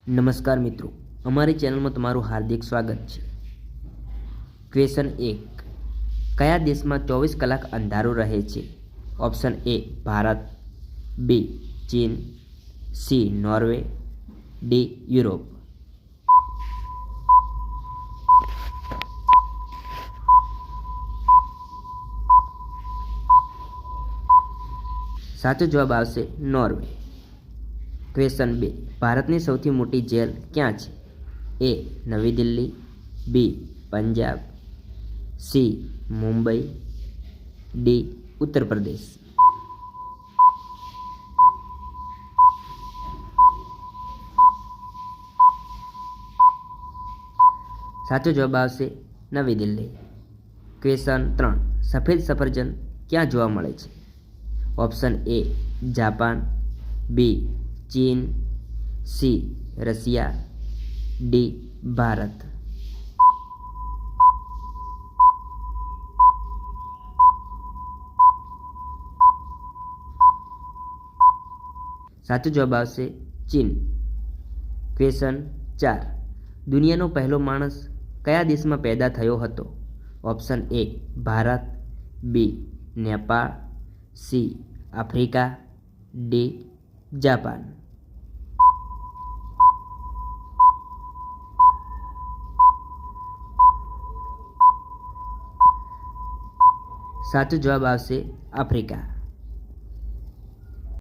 નમસ્કાર મિત્રો, અમારી ચેનલમાં તમારું હાર્દિક સ્વાગત છે। ક્વેશ્ચન 1, કયા દેશમાં 24 કલાક અંધારું રહે છે? ઓપ્શન એ ભારત, બી ચીન, સી નોર્વે, ડી યુરોપ। સાચો જવાબ આવશે નોર્વે। ક્વેશ્ચન 2, ભારતની સૌથી મોટી જેલ ક્યાં છે? એ નવી દિલ્હી, બી પંજાબ, સી મુંબઈ, ડી ઉત્તર પ્રદેશ। સાચો જવાબ આવશે નવી દિલ્હી। ક્વેશ્ચન 3, સફેદ સફરજન ક્યાં જોવા મળે છે? ઓપ્શન એ જાપાન, બી ચીન, સી રશિયા, ડી ભારત। સાચો જવાબ આવશે ચીન। ક્વેશ્ચન 4, દુનિયાનો પહેલો માણસ કયા દેશમાં પેદા થયો હતો? Option A Bharat, B Nepal, C Africa, D Japan. સાચો જવાબ આવશે આફ્રિકા।